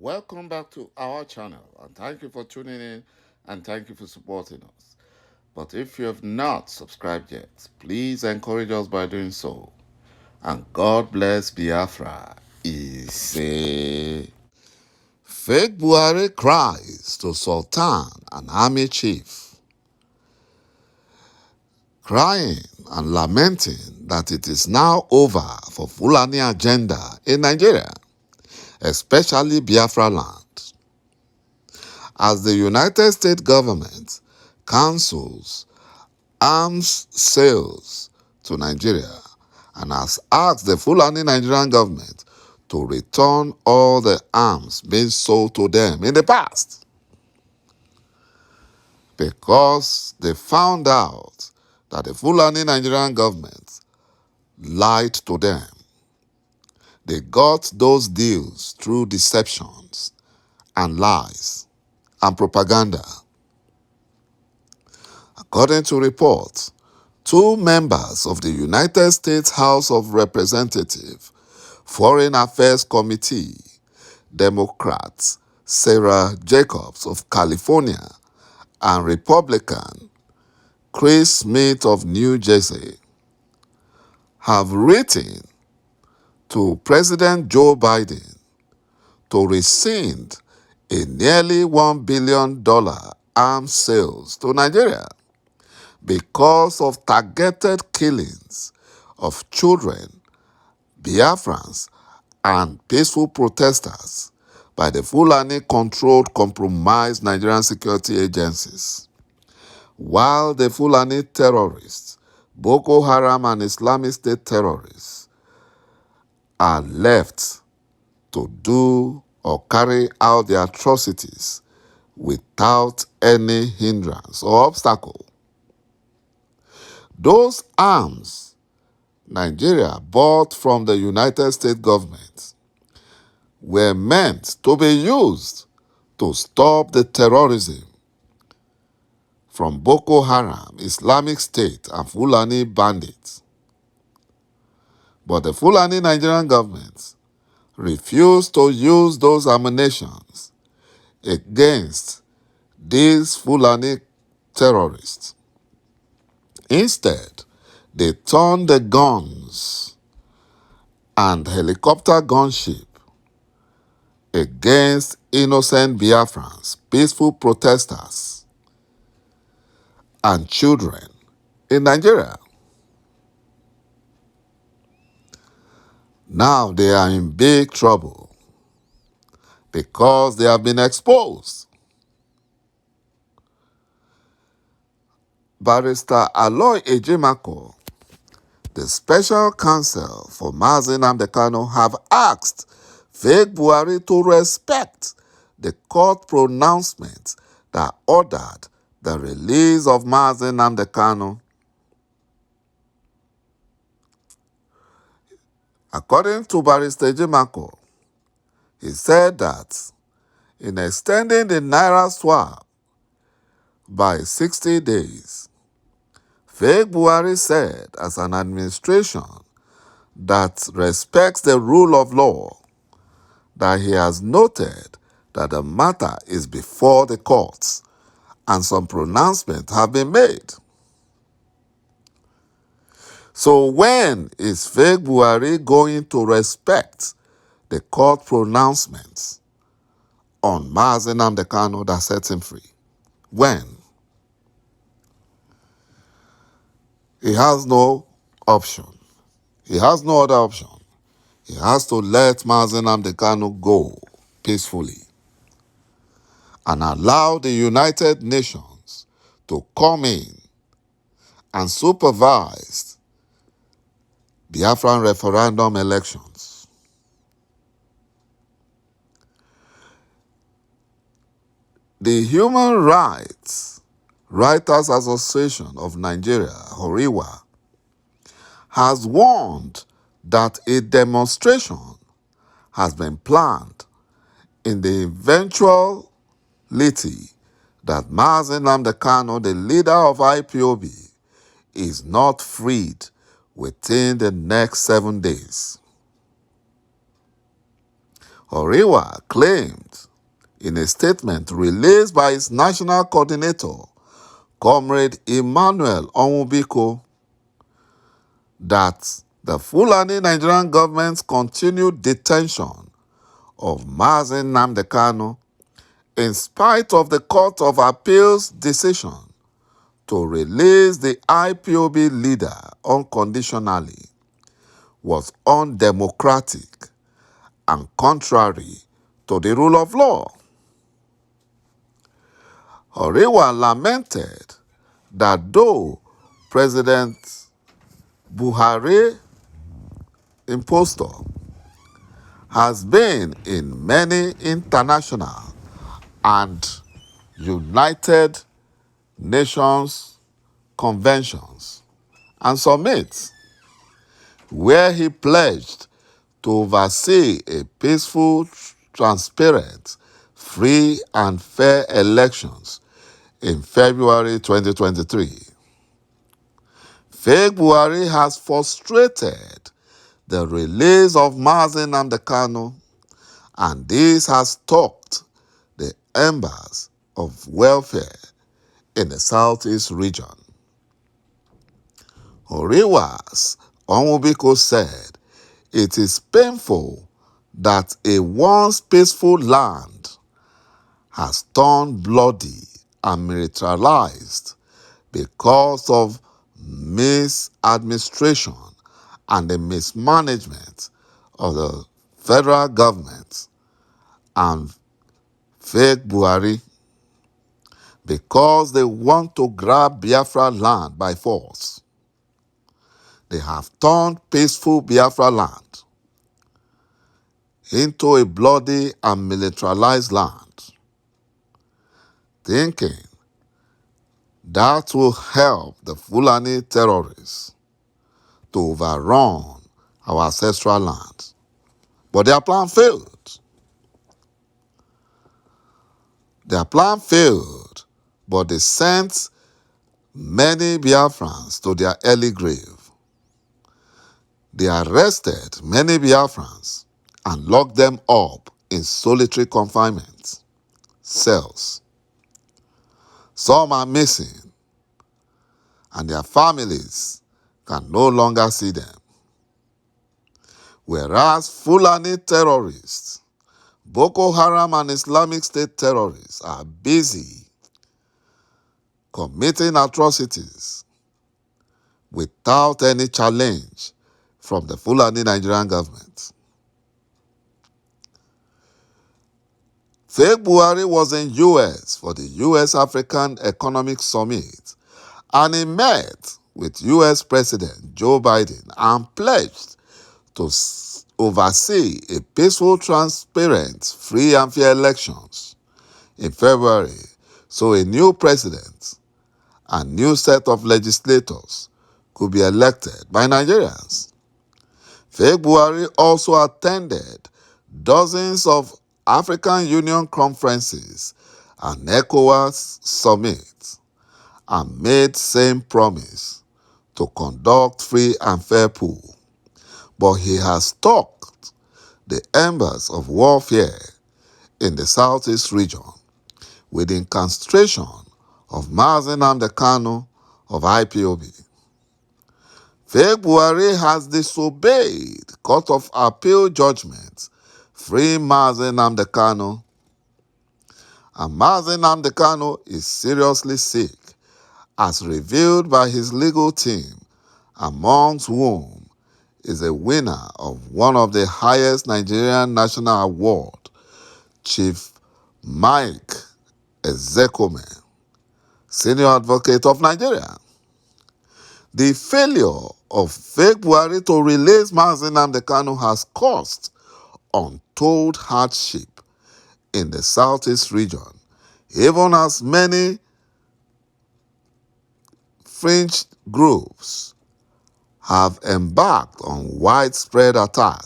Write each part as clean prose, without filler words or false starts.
Welcome back to our channel, and thank you for tuning in and thank you for supporting us. But if you have not subscribed yet, please encourage us by doing so. And God bless Biafra. Ise. Fake Buhari cries to Sultan, an army chief, crying and lamenting that it is now over for Fulani agenda in Nigeria, especially Biafra land, as the United States government cancels arms sales to Nigeria and has asked the Fulani Nigerian government to return all the arms being sold to them in the past, because they found out that the Fulani Nigerian government lied to them. They got those deals through deceptions and lies and propaganda. According to reports, 2 members of the United States House of Representatives Foreign Affairs Committee, Democrats Sarah Jacobs of California and Republican Chris Smith of New Jersey, have written to President Joe Biden to rescind a nearly $1 billion arms sales to Nigeria because of targeted killings of children, Biafrans, and peaceful protesters by the Fulani-controlled, compromised Nigerian security agencies, while the Fulani terrorists, Boko Haram and Islamic State terrorists, are left to do or carry out their atrocities without any hindrance or obstacle. Those arms Nigeria bought from the United States government were meant to be used to stop the terrorism from Boko Haram, Islamic State, and Fulani bandits. But the Fulani Nigerian government refused to use those ammunitions against these Fulani terrorists. Instead, they turned the guns and helicopter gunship against innocent Biafrans, peaceful protesters, and children in Nigeria. Now they are in big trouble because they have been exposed. Barrister Aloy Ejimako, the special counsel for maq Nnamdi Kanu, have asked fake Buhari to respect the court pronouncement that ordered the release of maq Nnamdi Kanu. According to Barrister Ejimako, he said that in extending the Naira swap by 60 days, fake Buhari said as an administration that respects the rule of law, that he has noted that the matter is before the courts and some pronouncements have been made. So when is fake Buhari going to respect the court pronouncements on maq Nnamdi Kanu that sets him free? When? He has no option. He has no other option. He has to let maq Nnamdi Kanu go peacefully and allow the United Nations to come in and supervise Biafran referendum elections. The Human Rights Writers Association of Nigeria, HORIWA, has warned that a demonstration has been planned in the eventuality that maq Nnamdi Kanu, the leader of IPOB, is not freed within the next 7 days. OVÀ claimed in a statement released by its national coordinator, Comrade Emmanuel Onwubiko, that the Fulani Nigerian government's continued detention of ₦KAZ Nnamdi Kanu, in spite of the Court of Appeal's decision to release the IPOB leader unconditionally, was undemocratic and contrary to the rule of law. OVÀ lamented that though President Buhari impostor has been in many international and United Nations conventions and summits, where he pledged to oversee a peaceful, transparent, free and fair elections in February 2023. Fake Buhari has frustrated the release of ₦KAZ Nnamdi Kanu, and this has stoked the embers of welfare in the Southeast region. OVà's Onwubiko said it is painful that a once peaceful land has turned bloody and militarized because of misadministration and the mismanagement of the federal government and fake Buhari, because they want to grab Biafra land by force. They have turned peaceful Biafra land into a bloody and militarized land, thinking that will help the Fulani terrorists to overrun our ancestral land. But their plan failed. Their plan failed, but they sent many Biafrans to their early grave. They arrested many Biafrans and locked them up in solitary confinement cells. Some are missing, and their families can no longer see them. Whereas Fulani terrorists, Boko Haram and Islamic State terrorists are busy committing atrocities without any challenge from the Fulani Nigerian government. Fake Buhari was in US for the US African Economic Summit, and he met with US President Joe Biden and pledged to oversee a peaceful, transparent, free and fair elections in February, so a new president and new set of legislators could be elected by Nigerians. Fake Buhari also attended dozens of African Union conferences and ECOWAS summits and made same promise to conduct free and fair poll. But he has stoked the embers of warfare in the Southeast region with the incarceration of ₦KAZ Nnamdi Kanu of IPOB. Fake Buhari has disobeyed Court of Appeal judgments freeing ₦KAZ Nnamdi Kanu, and µAZ Nnamdi Kanu is seriously sick, as revealed by his legal team, amongst whom is a winner of one of the highest Nigerian national award, Chief Mike Ezekome, senior advocate of Nigeria. The failure of fake Buhari to release µAZ Nnamdi Kanu has caused untold hardship in the Southeast region, even as many fringe groups have embarked on widespread attack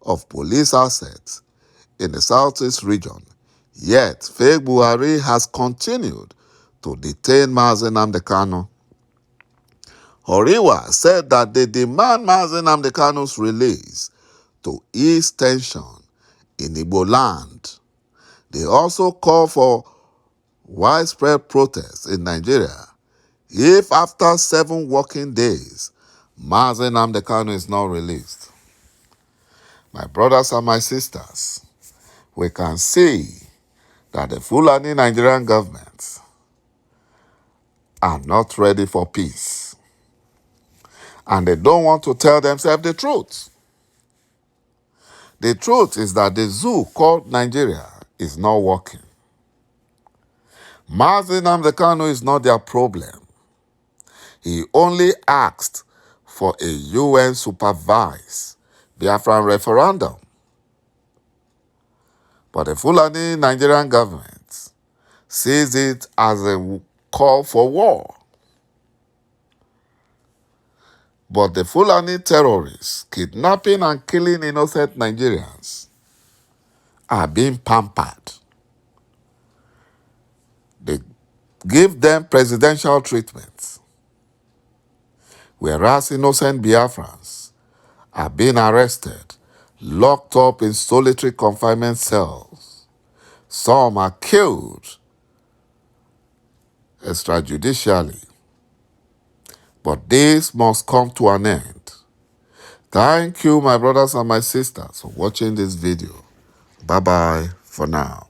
of police assets in the Southeast region. Yet, fake Buhari has continued to detain µAZ Nnamdi Kanu. OVà̀ said that they demand µAZ Nnamdi Kanu's release to ease tension in Igbo land. They also call for widespread protests in Nigeria if after 7 working days, ﷺ Nnamdi Kanu is not released. My brothers and my sisters, we can see that the Fulani Nigerian government are not ready for peace. And they don't want to tell themselves the truth. The truth is that the zoo called Nigeria is not working. ﷺ Nnamdi Kanu is not their problem. He only asked for a UN-supervised Biafran referendum. But the Fulani Nigerian government sees it as a call for war. But the Fulani terrorists kidnapping and killing innocent Nigerians are being pampered. They give them presidential treatment, whereas innocent Biafrans are being arrested, locked up in solitary confinement cells. Some are killed extrajudicially. But this must come to an end. Thank you, my brothers and my sisters, for watching this video. Bye-bye for now.